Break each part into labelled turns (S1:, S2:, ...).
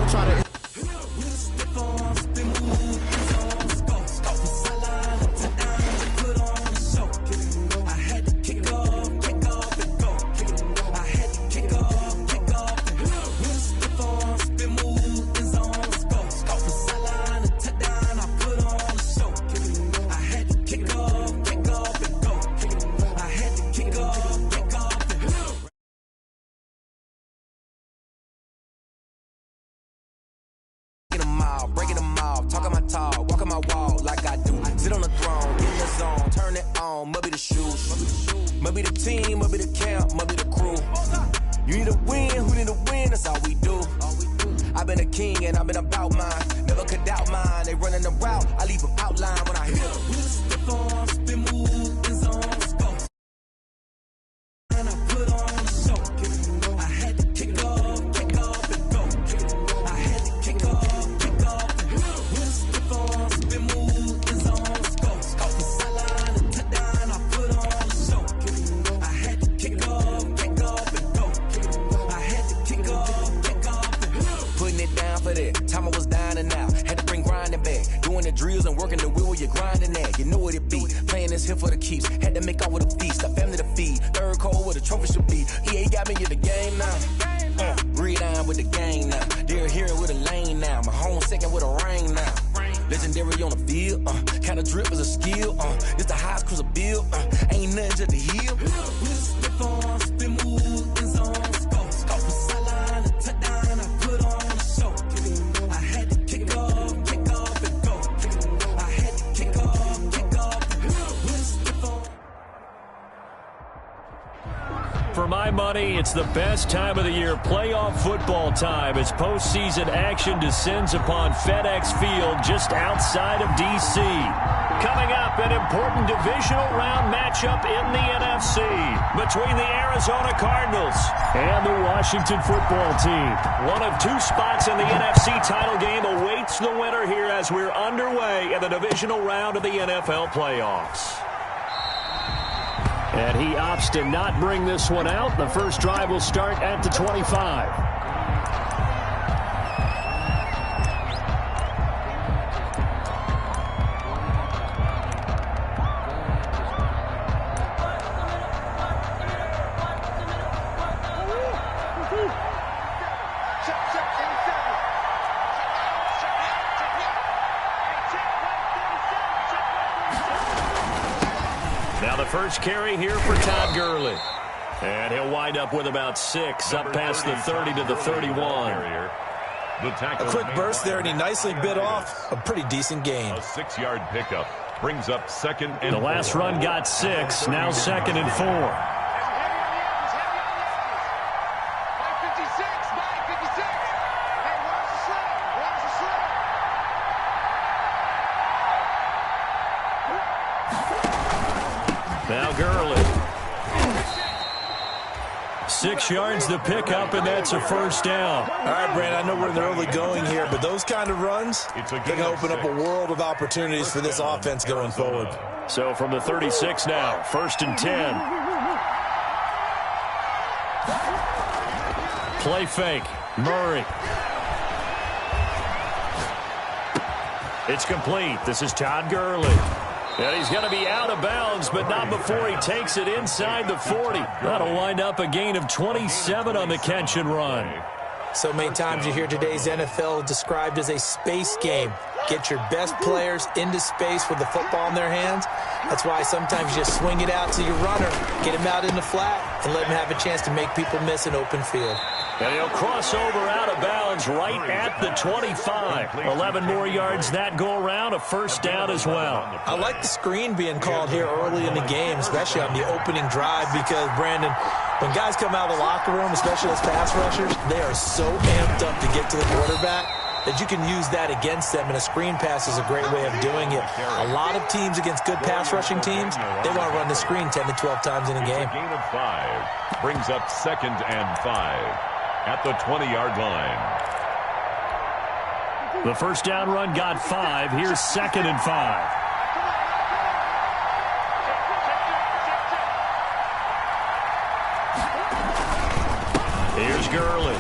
S1: don't try to. Breaking them off, talking my talk, walking my walk like I do. Sit on the throne, get in the zone, turn it on, maybe the shoes, maybe the team, maybe the camp, maybe the crew. You need a win, who need a win, that's all we do. I've been a king and I've been about mine, never could doubt mine. They running the route, I leave them outline when I hit them. Step on, spin, move, in zone, go. And I put on the show, I had to kick off and go. I had to kick off. Time I was dying and out, had to bring grinding back. Doing the drills and working the wheel where you're grinding at. You know what it be, playing this here for the keeps. Had to make out with a feast, a family to feed. Third cold where the trophy should be. EA got me in the game now. Breed on with the game now. They're hearing with a lane now. My home second with a ring now. Legendary on the field, kind of drip is a skill. It's the highest cruiser bill, ain't nothing just to heal. Step on, spin, move, in zone, go. From sideline to touchdown, I put on the show. I had to kick off and go. I had to kick off and go.
S2: For my money, it's the best time of the year, playoff football time, as postseason action descends upon FedEx Field just outside of D.C. Coming up, an important divisional round matchup in the NFC between the Arizona Cardinals and the Washington football team. One of two spots in the NFC title game awaits the winner here as we're underway in the divisional round of the NFL playoffs. And he opts to not bring this one out. The first drive will start at the 25. First carry here for Todd Gurley. And he'll wind up with about 6, up past the 30 to the 31.
S3: A quick burst there, and he nicely bit off a pretty decent gain.
S4: A 6-yard pickup brings up second and 4.
S2: The last run got 6, now second and 4. Now Gurley. 6 yards the pickup, and that's a first down.
S3: All right, Brandon, I know we're in the early going here, but those kind of runs, they can open up a world of opportunities for this offense going forward.
S2: So from the 36 now, first and 10. Play fake. Murray. It's complete. This is Todd Gurley. And he's going to be out of bounds, but not before he takes it inside the 40. That'll wind up a gain of 27 on the catch and run.
S3: So many times you hear today's NFL described as a space game. Get your best players into space with the football in their hands. That's why sometimes you just swing it out to your runner, get him out in the flat, and let him have a chance to make people miss an open field.
S2: And he'll cross over out of bounds right at the 25. 11 more yards that go around, a first down as well.
S3: I like the screen being called here early in the game, especially on the opening drive, because, Brandon, when guys come out of the locker room, especially as pass rushers, they are so amped up to get to the quarterback that you can use that against them, and a screen pass is a great way of doing it. A lot of teams against good pass rushing teams, they want to run the screen 10 to 12 times in a game.
S4: Gain of 5 brings up second and 5 at the 20-yard line.
S2: The first down run got 5. Here's second and 5. Here's Gurley.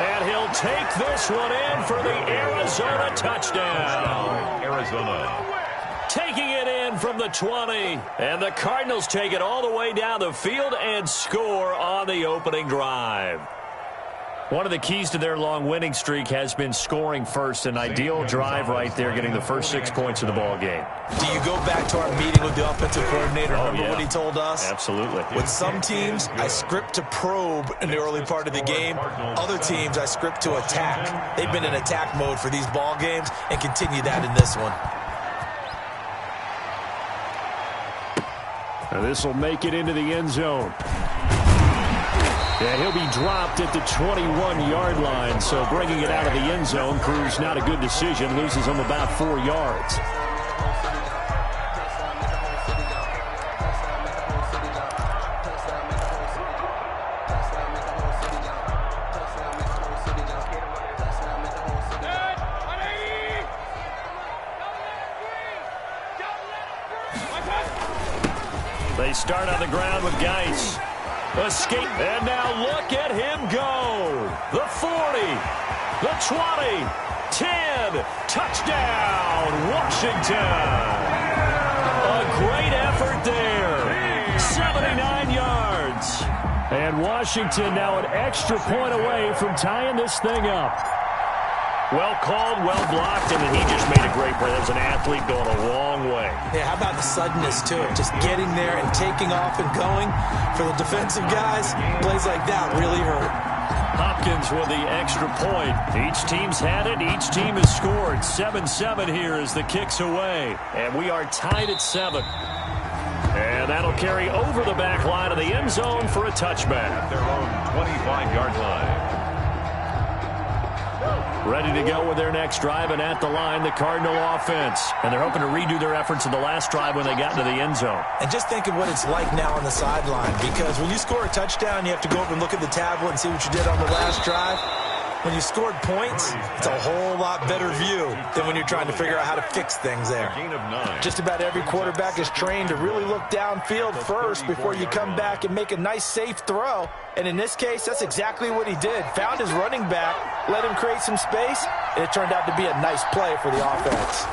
S2: And he'll take this one in for the Arizona touchdown.
S4: Arizona.
S2: Taking it in from the 20. And the Cardinals take it all the way down the field and score on the opening drive. One of the keys to their long winning streak has been scoring first. An ideal drive right there, getting the first 6 points of the ball game.
S3: Do you go back to our meeting with the offensive coordinator? Remember what he told us?
S2: Absolutely.
S3: With some teams, I script to probe in the early part of the game. Other teams, I script to attack. They've been in attack mode for these ball games and continue that in this one.
S2: Now this will make it into the end zone. And he'll be dropped at the 21-yard line, so bringing it out of the end zone proves not a good decision. Loses him about 4 yards. They start on the ground with Geis. Escape, and now look at him go. The 40, the 20, 10, touchdown, Washington. A great effort there, 79 yards. And Washington now an extra point away from tying this thing up. Well called, well blocked, and then he just made a great play. That was an athlete going a long way.
S3: Yeah, how about the suddenness to it? Just getting there and taking off and going. For the defensive guys, plays like that really hurt.
S2: Hopkins with the extra point. Each team's had it. Each team has scored. 7-7 here as the kick's away. And we are tied at 7. And that'll carry over the back line of the end zone for a touchback.
S4: Their own 25-yard line.
S2: Ready to go with their next drive, and at the line, the Cardinal offense. And they're hoping to redo their efforts in the last drive when they got into the end zone.
S3: And just think of what it's like now on the sideline, because when you score a touchdown, you have to go over and look at the tablet and see what you did on the last drive. When you scored points, it's a whole lot better view than when you're trying to figure out how to fix things there. Just about every quarterback is trained to really look downfield first before you come back and make a nice, safe throw. And in this case, that's exactly what he did. Found his running back, let him create some space, and it turned out to be a nice play for the offense.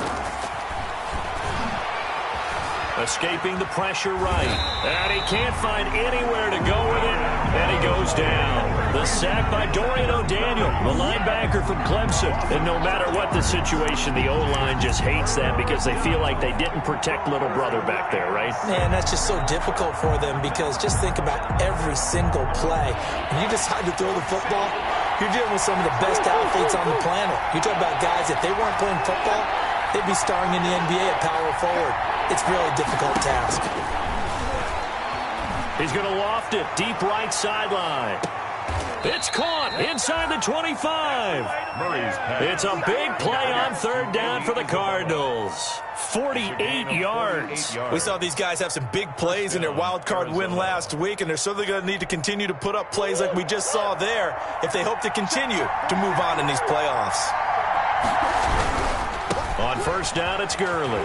S2: Escaping the pressure right. And he can't find anywhere to go with it. And he goes down. The sack by Dorian O'Daniel, the linebacker from Clemson. And no matter what the situation, the O-line just hates that because they feel like they didn't protect little brother back there, right?
S3: Man, that's just so difficult for them because just think about every single play. When you decide to throw the football, you're dealing with some of the best athletes on the planet. You talk about guys, if they weren't playing football, they'd be starring in the NBA at power forward. It's a really difficult task.
S2: He's going to loft it deep right sideline. It's caught inside the 25. It's a big play on third down for the Cardinals. 48 yards.
S3: We saw these guys have some big plays in their wild card win last week, and they're certainly going to need to continue to put up plays like we just saw there if they hope to continue to move on in these playoffs.
S2: On first down, it's Gurley.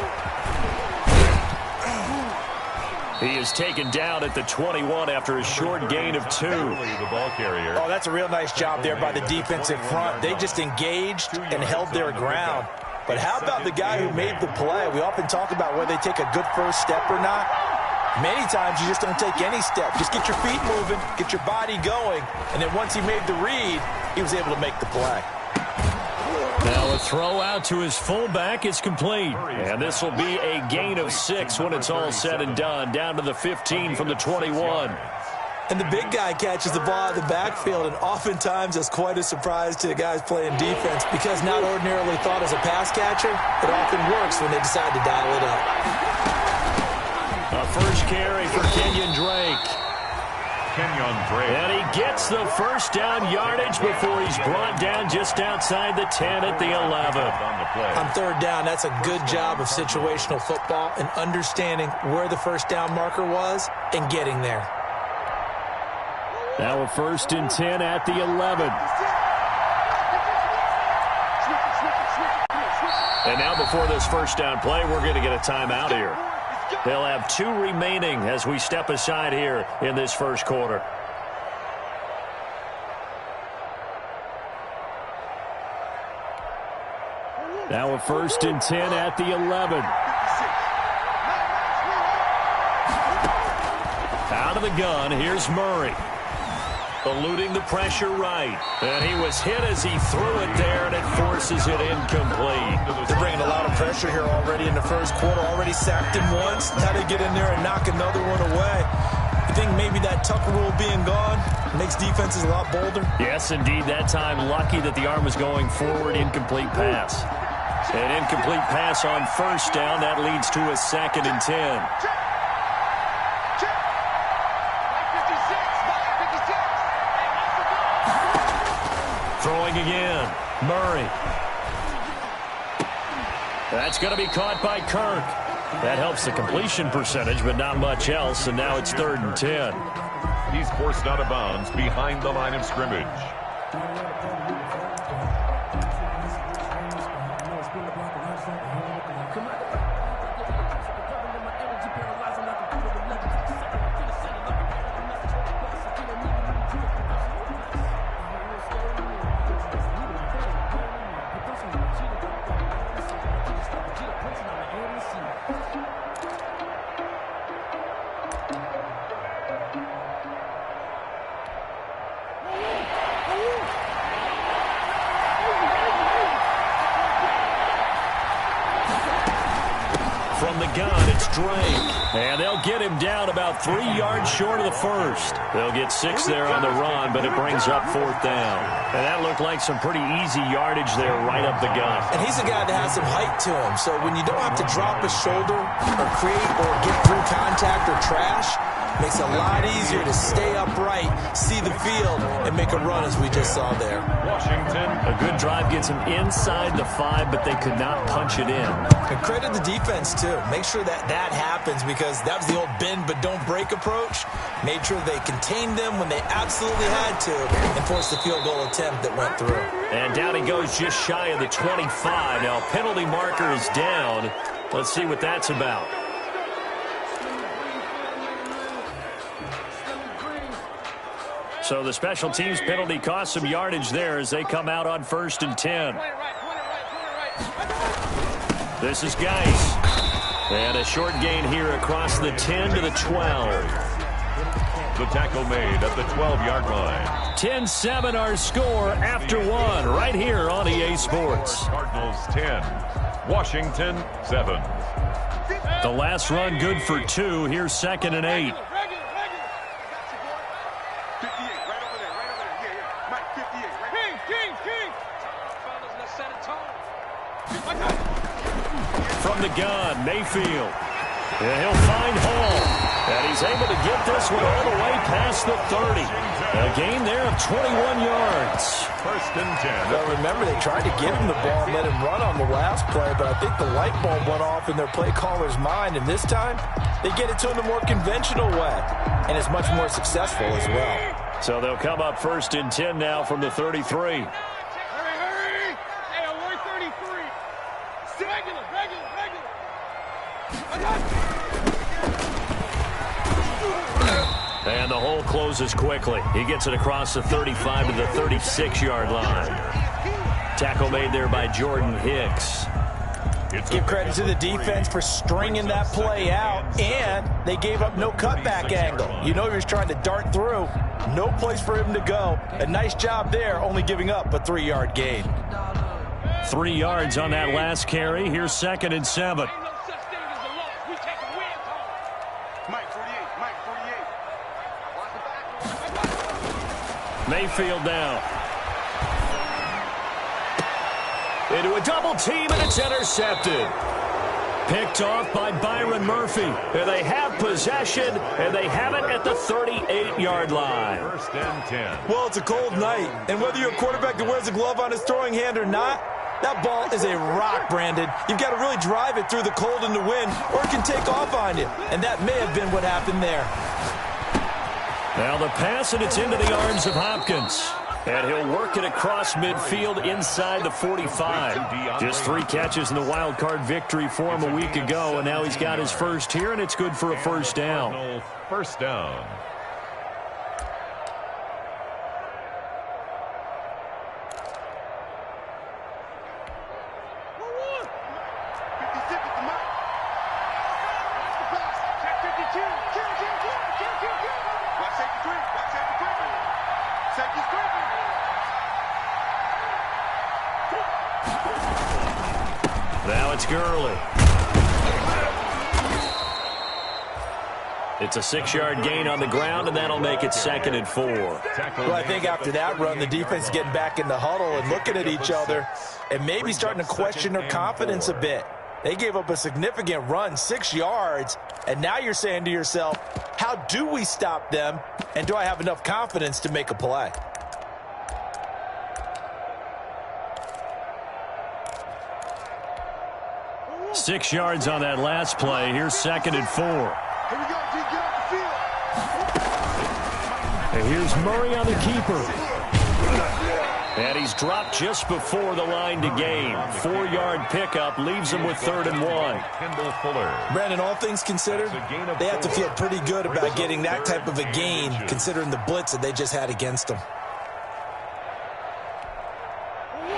S2: He is taken down at the 21 after a short gain of 2.
S4: The ball carrier.
S3: Oh, that's a real nice job there by the defensive front. They just engaged and held their ground. But how about the guy who made the play? We often talk about whether they take a good first step or not. Many times you just don't take any step. Just get your feet moving, get your body going, and then once he made the read, he was able to make the play.
S2: Now a throw out to his fullback is complete. And this will be a gain of 6 when it's all said and done. Down to the 15 from the 21.
S3: And the big guy catches the ball out of the backfield, and oftentimes it's quite a surprise to the guys playing defense because not ordinarily thought as a pass catcher, it often works when they decide to dial it up.
S2: A first carry for Kenyon Drake. And he gets the first down yardage before he's brought down just outside the 10 at the 11.
S3: On third down, that's a good job of situational football and understanding where the first down marker was and getting there.
S2: Now a 1st and 10 at the 11. And now before this first down play, we're going to get a timeout here. They'll have 2 remaining as we step aside here in this first quarter. Now a 1st and 10 at the 11. Out of the gun, here's Murray. Eluding the pressure right. And he was hit as he threw it there, and it forces it incomplete.
S3: They're bringing a lot of pressure here already in the first quarter. Already sacked him once. Now they get in there and knock another one away. I think maybe that Tucker rule being gone makes defenses a lot bolder.
S2: Yes, indeed. That time, lucky that the arm was going forward. Incomplete pass. An incomplete pass on 1st down. That leads to a 2nd and 10. Throwing again. Murray. That's going to be caught by Kirk. That helps the completion percentage, but not much else, and now it's 3rd and 10.
S4: He's forced out of bounds behind the line of scrimmage.
S2: From the gun, it's Drake. And they'll get him down about 3 yards short of the 1st. They'll get 6 there on the run, but it brings up 4th down. And that looked like some pretty easy yardage there right up the gut.
S3: And he's a guy that has some height to him. So when you don't have to drop a shoulder or create or get through contact or trash, makes it a lot easier to stay upright, see the field, and make a run as we just saw there.
S4: Washington.
S2: A good drive gets him inside the 5, but they could not punch it in.
S3: And credit the defense, too. Make sure that happens, because that was the old bend but don't break approach. Made sure they contained them when they absolutely had to and forced the field goal attempt that went through.
S2: And down he goes just shy of the 25. Now penalty marker is down. Let's see what that's about. So the special teams penalty cost some yardage there as they come out on 1st and 10. This is Geis. And a short gain here across the 10 to the 12.
S4: The tackle made at the 12-yard line.
S2: 10-7 our score after 1 right here on EA Sports.
S4: Cardinals 10, Washington 7.
S2: The last run good for 2. Here's 2nd and 8. From the gun, Mayfield. And he'll find Hall. And he's able to get this one all the way past the 30. A gain there of 21 yards.
S4: 1st and 10.
S3: Well, remember, they tried to give him the ball and let him run on the last play, but I think the light bulb went off in their play caller's mind, and this time they get it to him the more conventional way, and it's much more successful as well.
S2: So they'll come up 1st and 10 now from the 33. And the hole closes quickly. He gets it across the 35 to the 36-yard line. Tackle made there by Jordan Hicks.
S3: Give credit to the defense for stringing that play out, and they gave up no cutback angle. You know he was trying to dart through. No place for him to go. A nice job there, only giving up a 3-yard gain.
S2: 3 yards on that last carry. Here's 2nd and 7. Mayfield down. Into a double team, and it's intercepted. Picked off by Byron Murphy. And they have possession, and they have it at the 38-yard line.
S4: 1st and 10.
S3: Well, it's a cold night, and whether you're a quarterback that wears a glove on his throwing hand or not, that ball is a rock, Brandon. You've got to really drive it through the cold and the wind, or it can take off on you. And that may have been what happened there.
S2: Now the pass, and it's into the arms of Hopkins. And he'll work it across midfield inside the 45. Just 3 catches in the wild card victory for him a week ago, and now he's got his first here, and it's good for a 1st down.
S4: 1st down.
S2: Now it's Gurley. It's a 6-yard gain on the ground, and that'll make it 2nd and 4.
S3: Well, I think after that run, the defense getting back in the huddle and looking at each other and maybe starting to question their confidence a bit. They gave up a significant run, 6 yards, and now you're saying to yourself, how do we stop them, and do I have enough confidence to make a play?
S2: Six yards on that last play. Here's 2nd and 4.
S5: Here we go, G, get off the field.
S2: And here's Murray on the keeper. And he's dropped just before the line to gain. 4-yard pickup leaves him with 3rd and 1.
S3: Brandon, all things considered, they have to feel pretty good about getting that type of a gain, considering the blitz that they just had against them.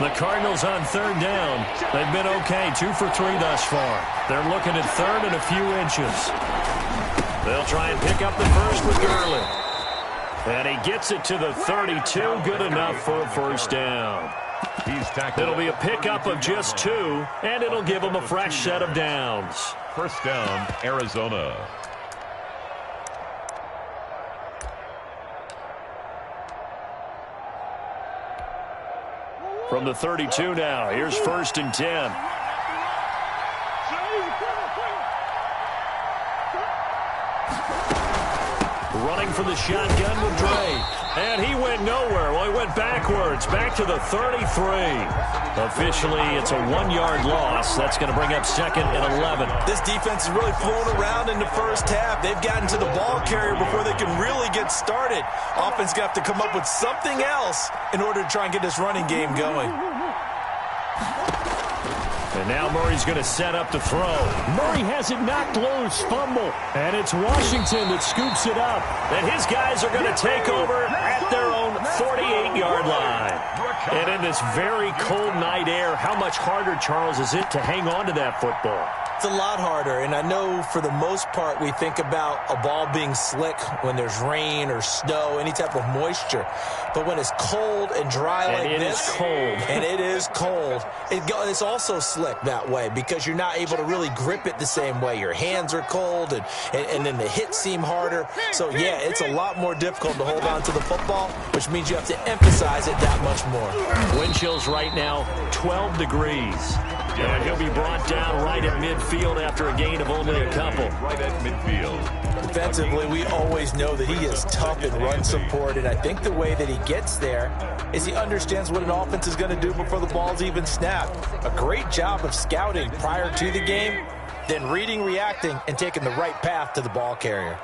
S2: The Cardinals on 3rd down. They've been okay, 2 for 3 thus far. They're looking at 3rd and a few inches. They'll try and pick up the first with Gurley. And he gets it to the 32, good enough for a 1st down. It'll be a pickup of just 2, and it'll give him a fresh set of downs.
S4: 1st down, Arizona.
S2: From the 32 now, here's 1st and 10. Running for the shotgun with Dre. And he went nowhere. Well, he went backwards, back to the 33. Officially, it's a 1-yard loss. That's going to bring up 2nd and 11.
S3: This defense is really flown around in the first half. They've gotten to the ball carrier before they can really get started. Offense going to have to come up with something else in order to try and get this running game going.
S2: And now Murray's going to set up to throw. Murray has it knocked loose, fumble. And it's Washington that scoops it up. And his guys are going to take over at their own 48-yard line. And in this very cold night air, how much harder, Charles, is it to hang on to that football?
S3: It's a lot harder, and I know for the most part we think about a ball being slick when there's rain or snow, any type of moisture. But when it's cold and dry like this,
S2: and
S3: it is cold, it's also slick that way because you're not able to really grip it the same way. Your hands are cold, and then the hits seem harder. So, yeah, it's a lot more difficult to hold on to the football, which means you have to emphasize it that much more.
S2: Wind chills right now, 12 degrees. And he'll be brought down right at midfield after a gain of only a couple.
S4: Right at midfield.
S3: Defensively, we always know that he is tough in run support, and I think the way that he gets there is he understands what an offense is going to do before the ball's even snapped. A great job of scouting prior to the game, then reading, reacting, and taking the right path to the ball carrier.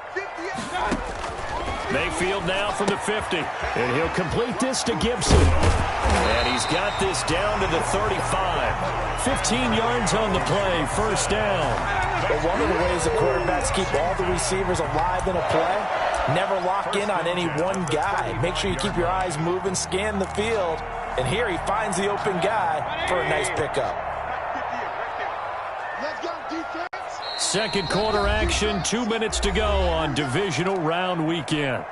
S2: Mayfield now from the 50, and he'll complete this to Gibson. And he's got this down to the 35. 15 yards on the play, 1st down.
S3: But one of the ways the quarterbacks keep all the receivers alive in a play, never lock in on any one guy. Make sure you keep your eyes moving, scan the field, and here he finds the open guy for a nice pickup.
S5: Let's go, defense.
S2: 2nd quarter action, 2 minutes to go on divisional round weekend.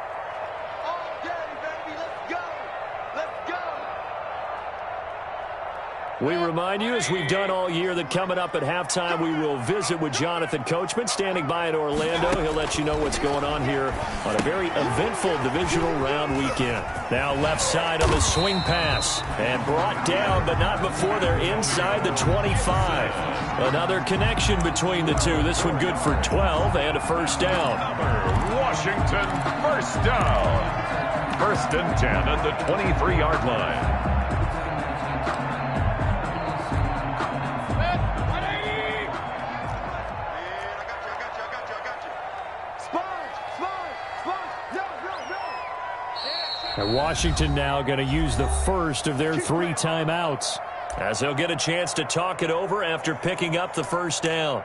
S2: We remind you, as we've done all year, that coming up at halftime, we will visit with Jonathan Coachman, standing by in Orlando. He'll let you know what's going on here on a very eventful divisional round weekend. Now left side on the swing pass, and brought down, but not before they're inside the 25. Another connection between the two. This one good for 12 and a 1st down.
S4: Washington, 1st down. 1st and 10 at the 23-yard line.
S2: And Washington now going to use the first of their 3 timeouts, as they'll get a chance to talk it over after picking up the 1st down.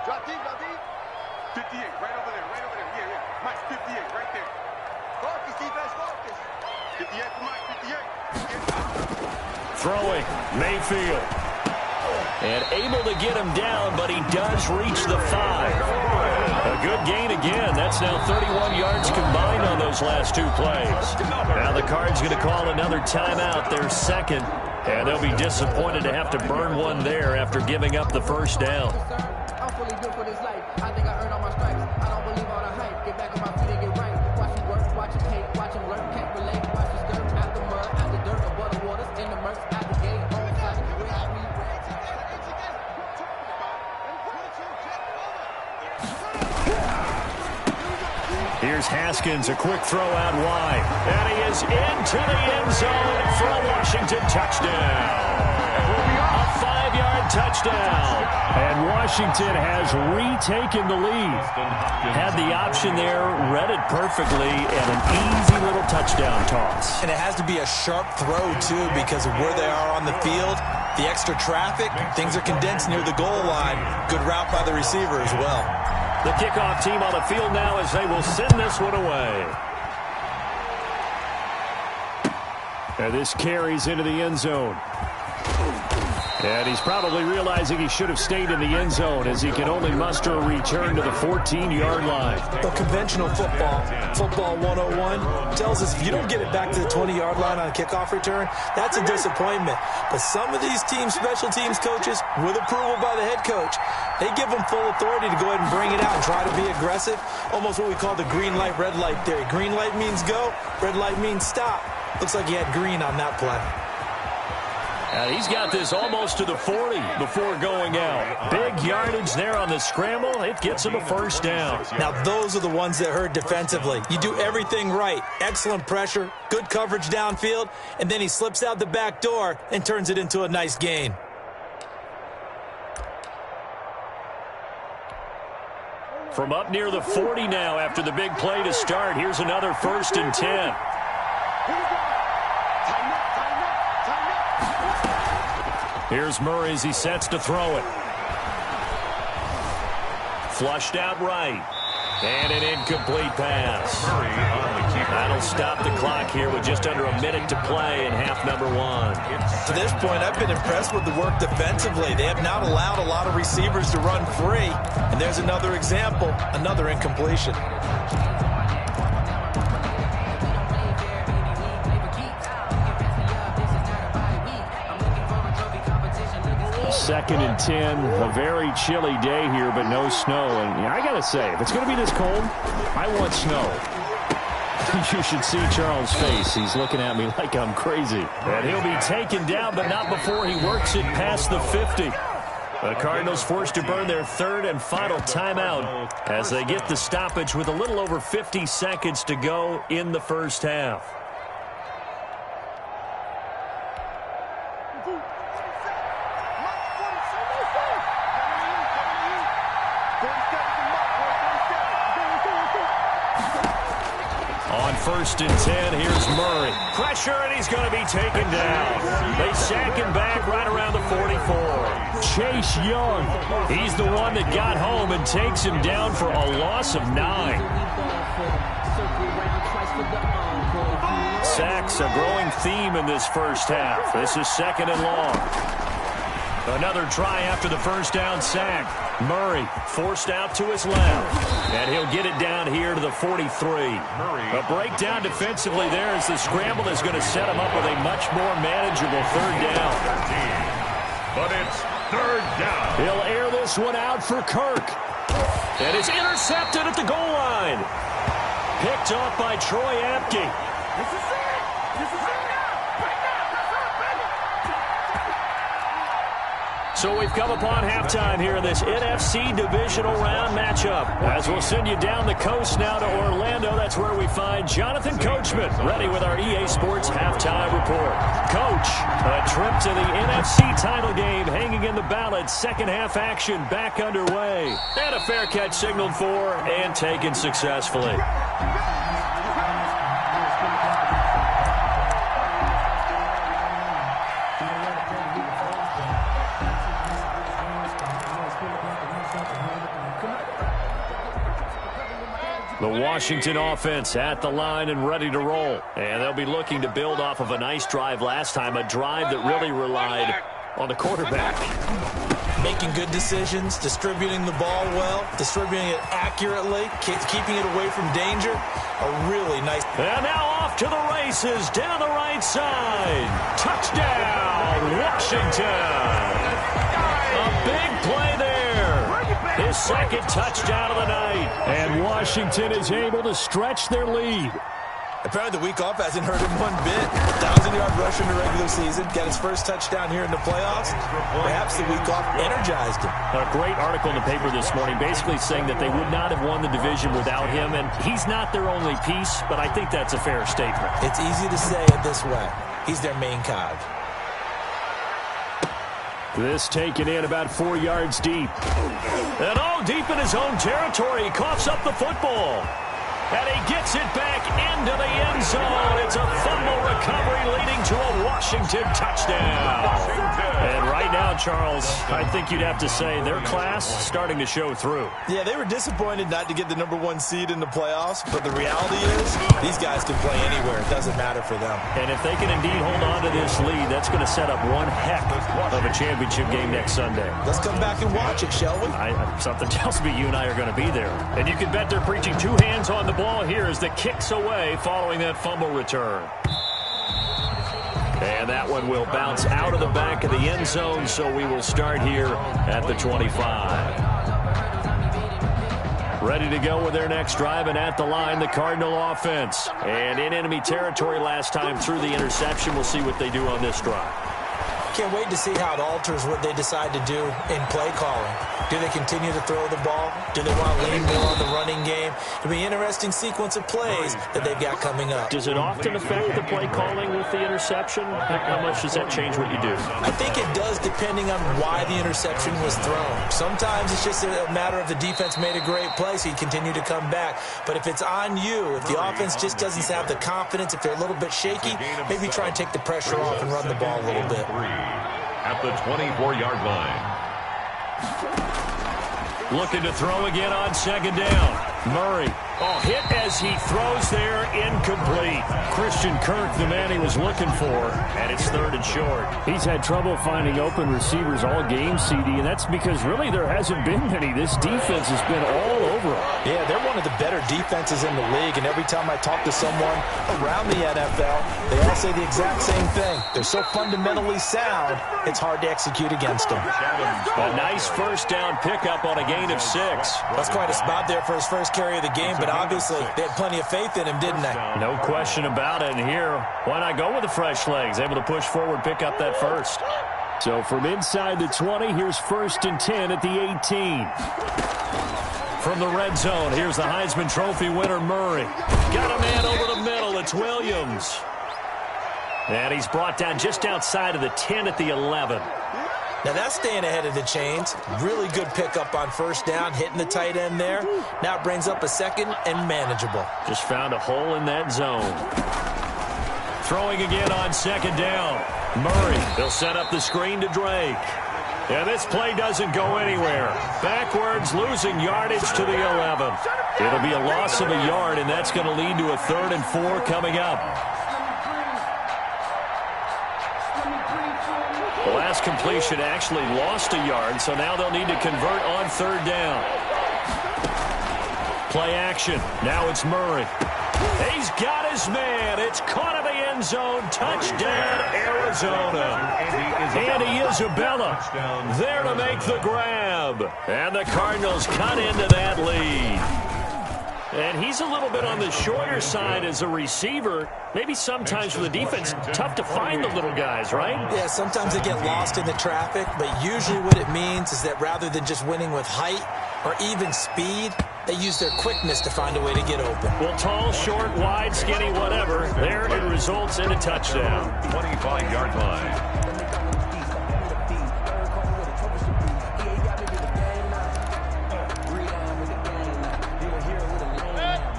S5: Drop deep, drop deep. 50 right over there, right over there. Yeah, yeah. Mike, 58, right there. Focus, defense, focus. 58 for Mike, 58.
S2: Throwing, Mayfield. And able to get him down, but he does reach the 5. A good gain again. That's now 31 yards combined on those last 2 plays. Now the Cards going to call another timeout, their second. And they'll be disappointed to have to burn one there after giving up the first down.
S6: I'm fully built for this life. I think I earned all my stripes. I don't believe all the hype. Get back on my feet and get right. Watch him work, watch him hate, watch him learn, can't relate. Watch him stir out the mud, out the dirt, above the waters, in the murks, out the gate, on side.
S2: Here's Haskins, a quick throw out wide. And he is into the end zone for a Washington touchdown. A 5-yard touchdown. And Washington has retaken the lead. Had the option there, read it perfectly, and an easy little touchdown toss.
S3: And it has to be a sharp throw, too, because of where they are on the field. The extra traffic, things are condensed near the goal line. Good route by the receiver as well.
S2: The kickoff team on the field now as they will send this one away. And this carries into the end zone. And he's probably realizing he should have stayed in the end zone as he can only muster a return to the 14-yard line.
S3: Well, conventional football 101, tells us if you don't get it back to the 20-yard line on a kickoff return, that's a disappointment. But some of these special teams coaches, with approval by the head coach, they give them full authority to go ahead and bring it out and try to be aggressive. Almost what we call the green light, red light theory. Green light means go, red light means stop. Looks like he had green on that play.
S2: He's got this almost to the 40 before going out. Big yardage there on the scramble. It gets him a first down.
S3: Now, those are the ones that hurt defensively. You do everything right. Excellent pressure, good coverage downfield, and then he slips out the back door and turns it into a nice gain.
S2: From up near the 40 now after the big play to start. Here's another 1st and 10. Here's Murray as he sets to throw it. Flushed out right. And an incomplete pass. That'll stop the clock here with just under a minute to play in half number 1.
S3: To this point, I've been impressed with the work defensively. They have not allowed a lot of receivers to run free. And there's another example, another incompletion.
S2: 2nd and 10. A very chilly day here, but no snow. And I got to say, if it's going to be this cold, I want snow. You should see Charles' face. He's looking at me like I'm crazy. And he'll be taken down, but not before he works it past the 50. The Cardinals forced to burn their 3rd and final timeout as they get the stoppage with a little over 50 seconds to go in the first half. On 1st and 10, here's Murray. Pressure, and he's going to be taken down. They sack him back right around the 44. Chase Young, he's the one that got home and takes him down for a loss of 9. Sacks, a growing theme in this first half. This is 2nd and long. Another try after the first down sack. Murray forced out to his left. And he'll get it down here to the 43. A breakdown defensively there as the scramble is going to set him up with a much more manageable 3rd down.
S4: But it's 3rd down.
S2: He'll air this one out for Kirk. And it's intercepted at the goal line. Picked off by Troy Apke.
S5: This is it. This is it.
S2: So we've come upon halftime here in this NFC divisional round matchup. As we'll send you down the coast now to Orlando, that's where we find Jonathan Coachman, ready with our EA Sports halftime report. Coach, a trip to the NFC title game hanging in the balance. Second half action back underway. And a fair catch signaled for and taken successfully. The Washington offense at the line and ready to roll. And they'll be looking to build off of a nice drive last time, a drive that really relied on the quarterback.
S3: Making good decisions, distributing the ball well, distributing it accurately, keeping it away from danger. A really nice...
S2: And now off to the races down the right side. Touchdown, Washington. A big play there. His second touchdown of the night. And Washington is able to stretch their lead.
S3: Apparently the week off hasn't hurt him one bit. 1,000-yard rusher in the regular season. Got his first touchdown here in the playoffs. Perhaps the week off energized him.
S2: A great article in the paper this morning basically saying that they would not have won the division without him. And he's not their only piece, but I think that's a fair statement.
S3: It's easy to say it this way. He's their main cog.
S2: This taken in about 4 yards deep. And deep in his own territory. He coughs up the football. And he gets it back into the end zone. It's a fumble recovery leading to a Washington touchdown. And right now, Charles, I think you'd have to say their class starting to show through.
S3: Yeah, they were disappointed not to get the #1 seed in the playoffs, but the reality is these guys can play anywhere. It doesn't matter for them.
S2: And if they can indeed hold on to this lead, that's going to set up one heck of a championship game next Sunday.
S3: Let's come back and watch it, shall we?
S2: Something tells me you and I are going to be there. And you can bet they're preaching two hands on the ball here as the kicks away following that fumble return. And that one will bounce out of the back of the end zone, so we will start here at the 25. Ready to go with their next drive, and at the line, the Cardinal offense. And in enemy territory last time through the interception. We'll see what they do on this drive.
S3: Can't wait to see how it alters what they decide to do in play calling. Do they continue to throw the ball? Do they want to lean more on the running game? It'll be an interesting sequence of plays that they've got coming up.
S2: Does it often affect the play calling with the interception? How much does that change what you do?
S3: I think it does, depending on why the interception was thrown. Sometimes it's just a matter of the defense made a great play, so you continue to come back. But if it's on you, if the offense just doesn't have the confidence, if they're a little bit shaky, maybe try and take the pressure off and run the ball a little bit.
S4: At the 24-yard line.
S2: Looking to throw again on second down. Murray. Hit as he throws there, incomplete. Christian Kirk, the man he was looking for, and it's third and short. He's had trouble finding open receivers all game, CD, and that's because really there hasn't been many. This defense has been all over him.
S3: Yeah, they're one of the better defenses in the league, and every time I talk to someone around the NFL, they all say the exact same thing. They're so fundamentally sound, it's hard to execute against them.
S2: A nice first down pickup on a gain of 6.
S3: That's quite a spot there for his first carry of the game, but obviously they had plenty of faith in him, didn't they?
S2: No question about it. And here, why not go with the fresh legs? Able to push forward, pick up that first. So from inside the 20, here's 1st and 10 at the 18. From the red zone, here's the Heisman Trophy winner, Murray. Got a man over the middle. It's Williams. And he's brought down just outside of the 10 at the 11.
S3: Now that's staying ahead of the chains. Really good pickup on first down, hitting the tight end there. Now it brings up a second and manageable.
S2: Just found a hole in that zone. Throwing again on second down. Murray, they'll set up the screen to Drake. And this play doesn't go anywhere. Backwards, losing yardage to the 11. It'll be a loss of a yard, and that's going to lead to a 3rd and 4 coming up. The last completion actually lost a yard, so now they'll need to convert on 3rd down. Play action. Now it's Murray. He's got his man. It's caught in the end zone. Touchdown, Arizona. Andy Isabella there to make the grab. And the Cardinals cut into that lead. And he's a little bit on the shorter side as a receiver. Maybe sometimes for the defense, tough to find the little guys, right?
S3: Yeah, sometimes they get lost in the traffic, but usually what it means is that rather than just winning with height or even speed, they use their quickness to find a way to get open.
S2: Well, tall, short, wide, skinny, whatever, there it results in a touchdown.
S4: 25-yard line.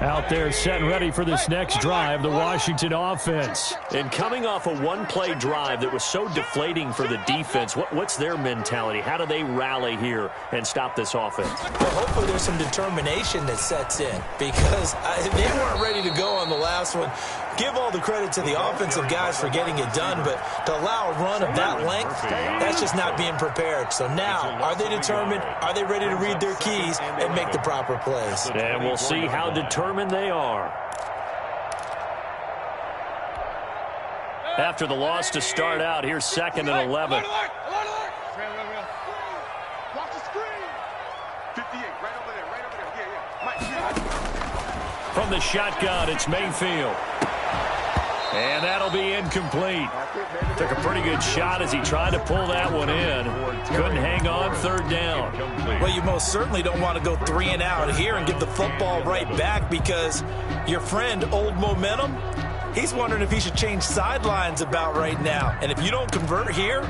S2: Out there set and ready for this next drive, the Washington offense.
S7: And coming off a one-play drive that was so deflating for the defense, what's their mentality? How do they rally here and stop this offense?
S3: Well, hopefully there's some determination that sets in because they weren't ready to go on the last one. Give all the credit to the offensive guys for getting it done, but to allow a run of that length, that's just not being prepared. So now, are they determined? Are they ready to read their keys and make the proper plays?
S7: And we'll see how determined they are. After the loss to start out, here's 2nd and 11.
S5: Watch the screen. 58, right over there. Yeah. Mike.
S2: From the shotgun, it's Mayfield. And that'll be incomplete. Took a pretty good shot as he tried to pull that one in. Couldn't hang on 3rd down.
S3: Well, you most certainly don't want to go 3 and out here and give the football right back because your friend, Old Momentum, he's wondering if he should change sidelines about right now. And if you don't convert here,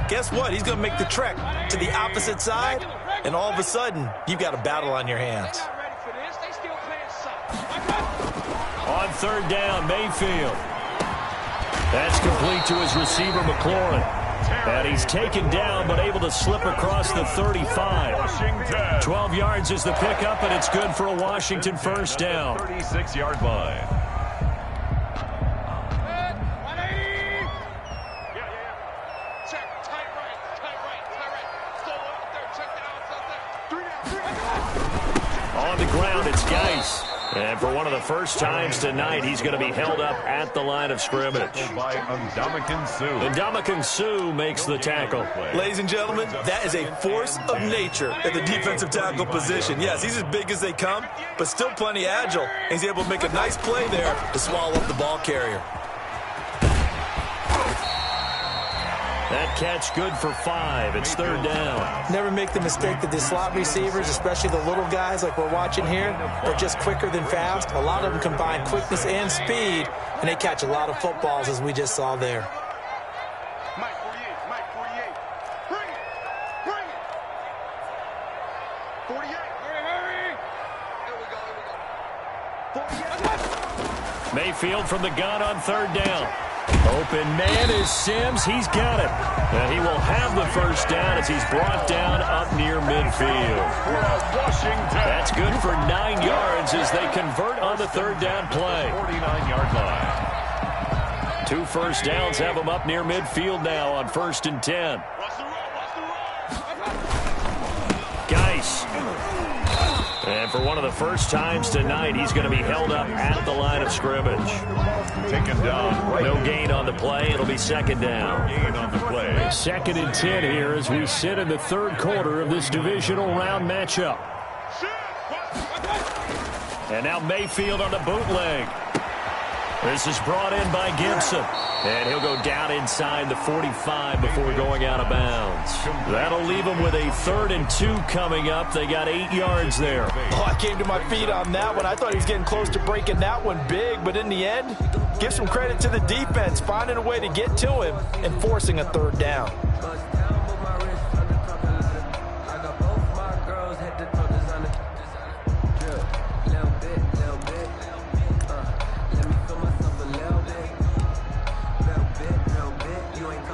S3: guess what? He's going to make the trek to the opposite side, and all of a sudden, you've got a battle on your hands.
S2: On 3rd down, Mayfield. That's complete to his receiver, McLaurin. And he's taken down, but able to slip across the 35. 12 yards is the pickup, and it's good for a Washington first down.
S4: 36-yard line.
S2: On the ground, it's Geis. And for one of the first times tonight, he's going to be held up at the line of scrimmage.
S4: By
S2: Ndamukong Suh makes the tackle.
S3: Ladies and gentlemen, that is a force of nature at the defensive tackle position. Yes, he's as big as they come, but still plenty agile. He's able to make a nice play there to swallow up the ball carrier.
S2: That catch good for 5. It's 3rd down.
S3: Never make the mistake that the slot receivers, especially the little guys like we're watching here, are just quicker than fast. A lot of them combine quickness and speed, and they catch a lot of footballs, as we just saw there.
S5: Mike 48. Bring it. 48. Hurry. There we go. 48.
S2: Mayfield from the gun on 3rd down. Open man is Sims. He's got it. And he will have the first down as he's brought down up near midfield. That's good for 9 yards as they convert on the 3rd down play.
S4: 49-yard line.
S2: 2 first downs have them up near midfield now on 1st and 10. Geis. And for one of the first times tonight, he's going to be held up at the line of scrimmage.
S4: Taken down.
S2: No gain on the play. It'll be 2nd down.
S4: Gain on the play.
S2: 2nd and 10 here as we sit in the 3rd quarter of this divisional round matchup. And now Mayfield on the bootleg. This is brought in by Gibson. And he'll go down inside the 45 before going out of bounds. That'll leave him with a 3rd and 2 coming up. They got 8 yards there.
S3: Oh, I came to my feet on that one. I thought he was getting close to breaking that one big, but in the end, give some credit to the defense, finding a way to get to him and forcing a 3rd down.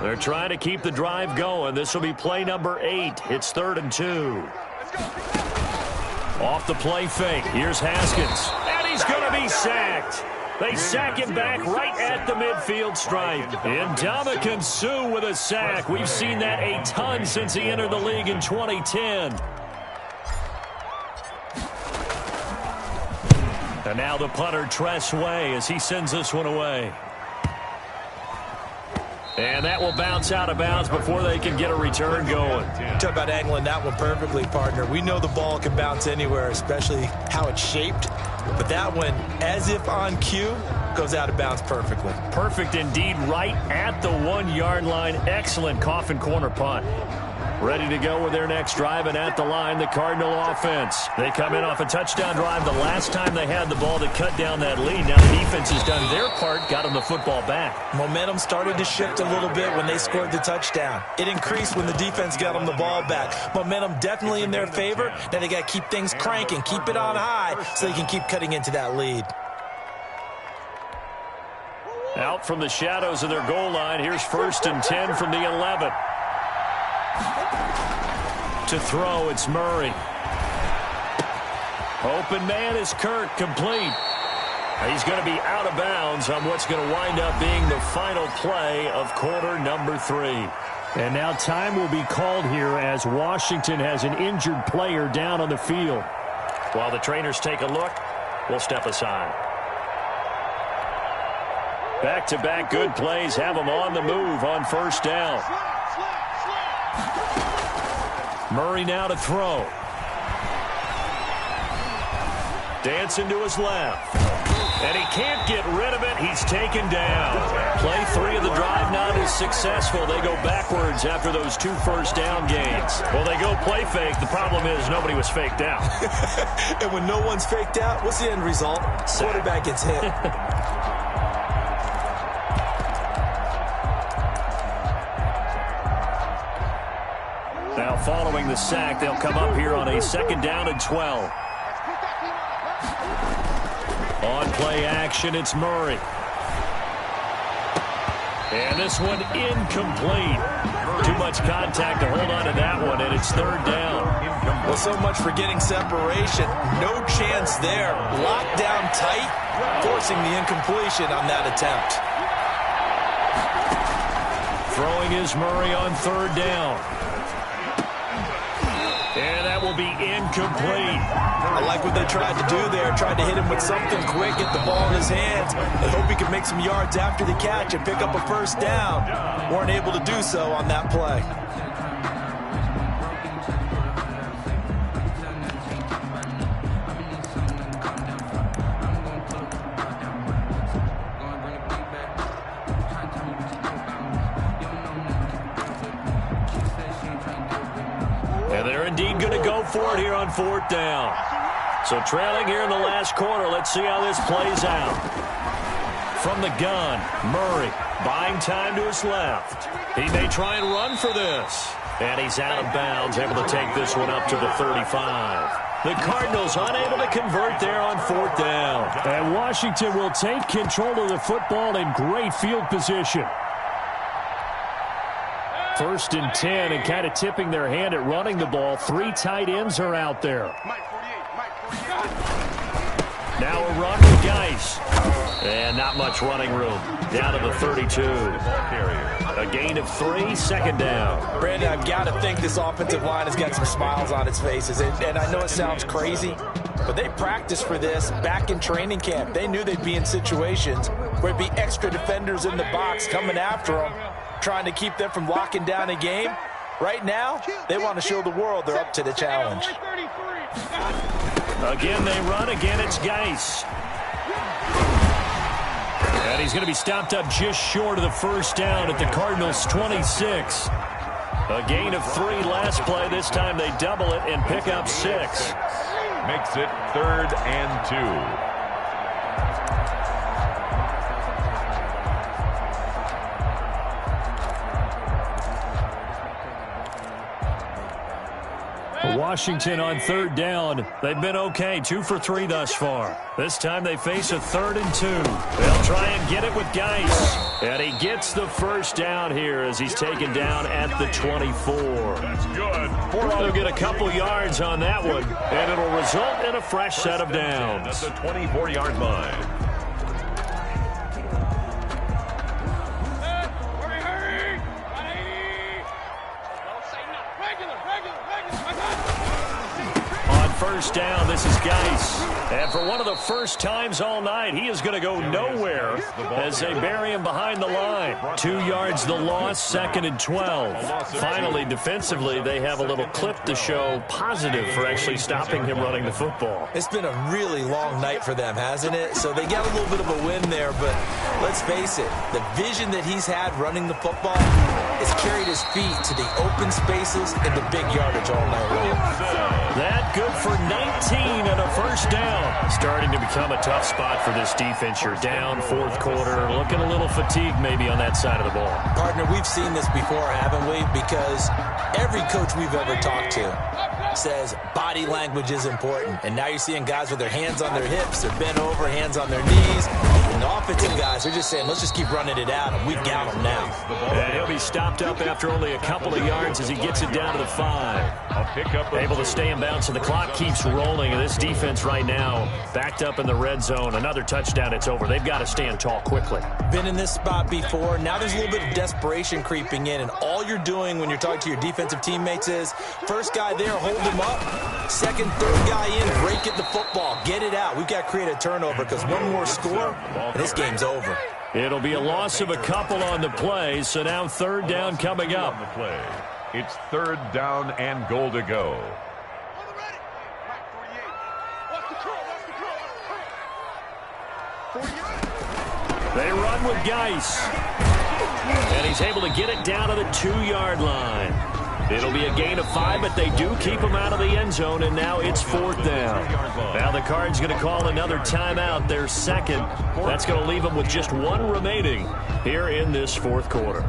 S2: They're trying to keep the drive going. This will be play number 8. It's 3rd and 2. Off the play fake. Here's Haskins. And he's going to be sacked. They sack him back right at the midfield stripe. Ndamukong Suh with a sack. We've seen that a ton since he entered the league in 2010. And now the punter, Tress Way, as he sends this one away. And that will bounce out of bounds before they can get a return going.
S3: Talk about angling that one perfectly, partner. We know the ball can bounce anywhere, especially how it's shaped. But that one, as if on cue, goes out of bounds perfectly.
S2: Perfect indeed, right at the 1 yard line. Excellent coffin corner punt. Ready to go with their next drive, and at the line, the Cardinal offense. They come in off a touchdown drive the last time they had the ball to cut down that lead. Now the defense has done their part, got them the football back.
S3: Momentum started to shift a little bit when they scored the touchdown. It increased when the defense got them the ball back. Momentum definitely in their favor. Now they got to keep things cranking, keep it on high so they can keep cutting into that lead.
S2: Out from the shadows of their goal line, here's 1st and 10 from the 11. To throw, it's Murray. Open man is Kirk, complete. He's going to be out of bounds on what's going to wind up being the final play of quarter number 3.
S7: And now time will be called here as Washington has an injured player down on the field.
S2: While the trainers take a look, we'll step aside. Back-to-back good plays have them on the move on 1st down. Murray now to throw. Dancing to his left. And he can't get rid of it. He's taken down. Play 3 of the drive not as successful. They go backwards after those 2 first down gains. Well, they go play fake. The problem is nobody was faked out.
S3: And when no one's faked out, what's the end result? Quarterback gets hit.
S2: Now following the sack, they'll come up here on a 2nd down and 12. On play action, it's Murray. And this one incomplete. Too much contact to hold on to that one, and it's 3rd down.
S3: Well, so much for getting separation. No chance there. Locked down tight, forcing the incompletion on that attempt.
S2: Throwing is Murray on 3rd down. And that will be incomplete.
S3: I like what they tried to do there. Tried to hit him with something quick, get the ball in his hands. They hope he can make some yards after the catch and pick up a 1st down. Weren't able to do so on that play.
S2: And they're indeed going to go for it here on 4th down. So trailing here in the last quarter, let's see how this plays out. From the gun, Murray buying time to his left. He may try and run for this. And he's out of bounds, able to take this one up to the 35. The Cardinals unable to convert there on 4th down.
S7: And Washington will take control of the football in great field position. 1st and 10, and kind of tipping their hand at running the ball. 3 tight ends are out there.
S2: Now a run with Geis. And not much running room. Down to the 32. A gain of 3, 2nd down.
S3: Brandon, I've got to think this offensive line has got some smiles on its faces. And I know it sounds crazy, but they practiced for this back in training camp. They knew they'd be in situations where there'd be extra defenders in the box coming after them, trying to keep them from locking down a game. Right now, they want to show the world they're up to the challenge.
S2: Again, they run. Again, it's Geis. And he's going to be stopped up just short of the 1st down at the Cardinals' 26. A gain of 3 last play. This time they double it and pick up 6.
S4: Makes it 3rd and 2.
S2: Washington on 3rd down. They've been okay, 2 for 3 thus far. This time they face a 3rd and 2. They'll try and get it with Geis. And he gets the 1st down here as he's taken down at the 24.
S4: That's good.
S2: They'll get a couple yards on that one, and it'll result in a fresh set of downs.
S4: At the 24-yard line.
S2: On 1st down, this is Geis. And for one of the first times all night, he is going to go nowhere as they bury him behind the line. 2 yards the loss, 2nd and 12. Finally, defensively, they have a little clip to show positive for actually stopping him running the football.
S3: It's been a really long night for them, hasn't it? So they got a little bit of a win there, but let's face it, the vision that he's had running the football, has carried his feet to the open spaces and the big yardage all night long.
S2: That good for 19 and a first down. Starting to become a tough spot for this defense. You're down fourth quarter, looking a little fatigued maybe on that side of the ball.
S3: Partner, we've seen this before, haven't we? Because every coach we've ever talked to says body language is important. And now you're seeing guys with their hands on their hips, they're bent over, hands on their knees. And the offensive guys, they're just saying, let's just keep running it out, and we've got them now.
S2: And he'll be stopped up after only a couple of yards as he gets it down to the 5. Able to stay in bounds, and the clock keeps rolling. And this defense right now backed up in the red zone. Another touchdown, it's over. They've got to stand tall quickly.
S3: Been in this spot before. Now there's a little bit of desperation creeping in, and all you're doing when you're talking to your defensive teammates is first guy there, hold him up. Second, third guy in, break it the football. Get it out. We've got to create a turnover because one more score, and this game's over.
S2: It'll be a loss of a couple on the play, so now third down coming up.
S4: It's third down and goal to go.
S2: They run with Geis. And he's able to get it down to the 2-yard line. It'll be a gain of 5, but they do keep him out of the end zone, and now it's fourth down. Now the Cards going to call another timeout, their second. That's going to leave them with just one remaining here in this fourth quarter.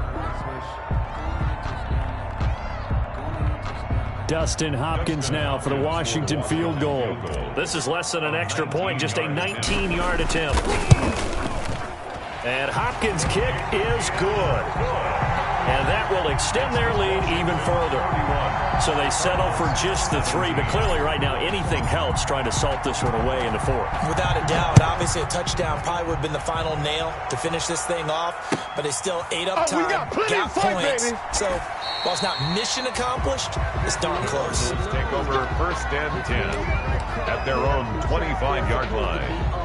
S2: Dustin Hopkins now for the Washington field goal. This is less than an extra point, just a 19-yard attempt. And Hopkins' kick is good. And that will extend their lead even further. So they settle for just the 3, but clearly right now anything helps trying to salt this one away in the 4th.
S3: Without a doubt, obviously a touchdown probably would have been the final nail to finish this thing off, but they still ate up time, got points. Baby. So while it's not mission accomplished, it's darn close.
S4: Take over first and 10 at their own 25-yard line.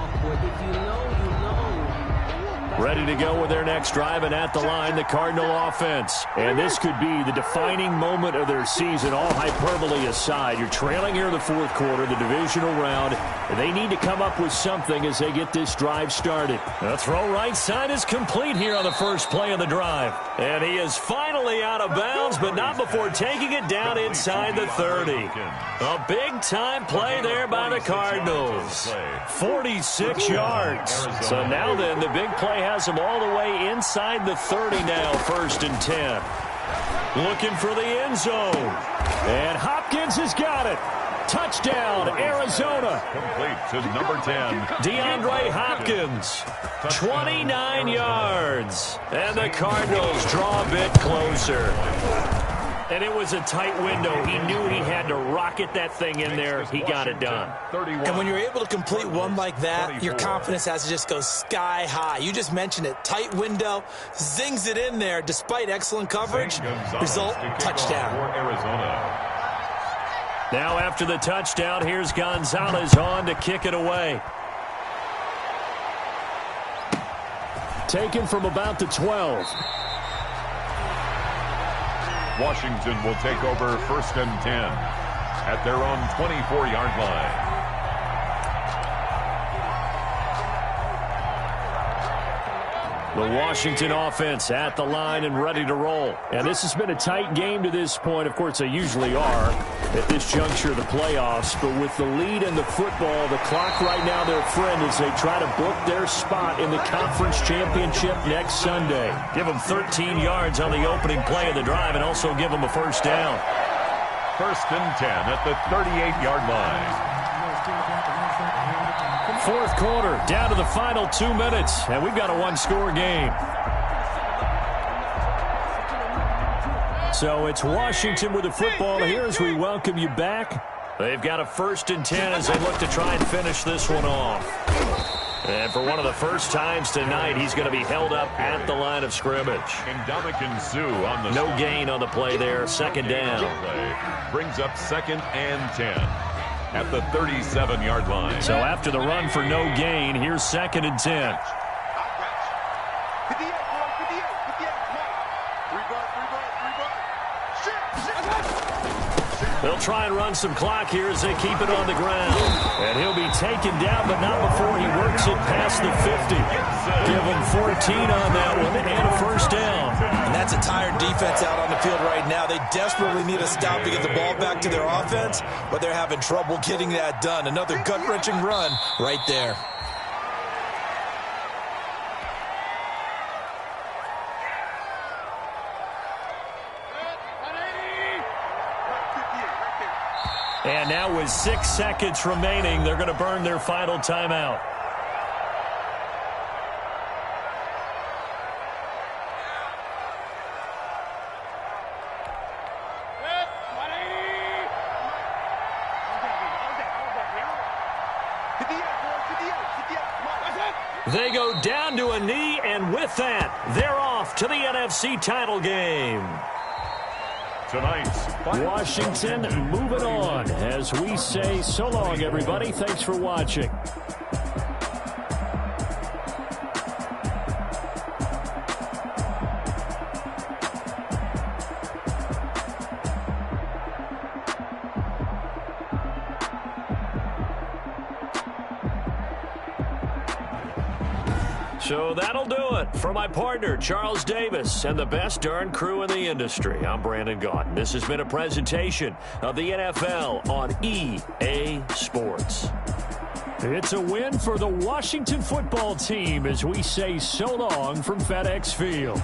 S2: Ready to go with their next drive, and at the line, the Cardinal offense. And this could be the defining moment of their season, all hyperbole aside. You're trailing here in the fourth quarter, the divisional round. And they need to come up with something as they get this drive started. The throw right side is complete here on the first play of the drive. And he is finally out of bounds, but not before taking it down inside the 30. A big-time play there by the Cardinals. 46 yards. So now then, the big play has him all the way inside the 30 now, first and 10. Looking for the end zone. And Hopkins has got it. Touchdown, Arizona.
S4: Complete to number 10.
S2: DeAndre Hopkins, 29 yards. And the Cardinals draw a bit closer. And it was a tight window. He knew he had to rocket that thing in there. He got it done.
S3: And when you're able to complete one like that, your confidence has to just go sky high. You just mentioned it. Tight window, zings it in there despite excellent coverage. Result, touchdown.
S2: Now after the touchdown, here's Gonzalez on to kick it away. Taken from about the 12.
S4: Washington will take over first and 10 at their own 24-yard line.
S2: The Washington offense at the line and ready to roll. And this has been a tight game to this point. Of course, they usually are at this juncture of the playoffs. But with the lead in the football, the clock right now their friend as they try to book their spot in the conference championship next Sunday. Give them 13 yards on the opening play of the drive and also give them a first down.
S4: First and 10 at the 38-yard line.
S2: Fourth quarter, down to the final 2 minutes, and we've got a one-score game. So it's Washington with the football here as we welcome you back. They've got a first and 10 as they look to try and finish this one off. And for one of the first times tonight, he's going to be held up at the line of scrimmage. No gain on the play there, second down.
S4: Brings up second and 10. At the 37-yard line.
S2: So after the run for no gain, here's second and 10. They'll try and run some clock here as they keep it on the ground. And he'll be taken down, but not before he works it past past the 50. Give them 14 on that one and a first down.
S3: And that's a tired defense out on the field right now. They desperately need a stop to get the ball back to their offense, but they're having trouble getting that done. Another gut-wrenching run right there.
S2: And now with 6 seconds remaining, they're going to burn their final timeout. They go down to a knee, and with that, they're off to the NFC title game.
S4: Tonight's
S2: Washington moving on as we say so long, everybody. Thanks for watching. So that'll do it for my partner, Charles Davis, and the best darn crew in the industry. I'm Brandon Gaudin. This has been a presentation of the NFL on EA Sports. It's a win for the Washington football team as we say so long from FedEx Field.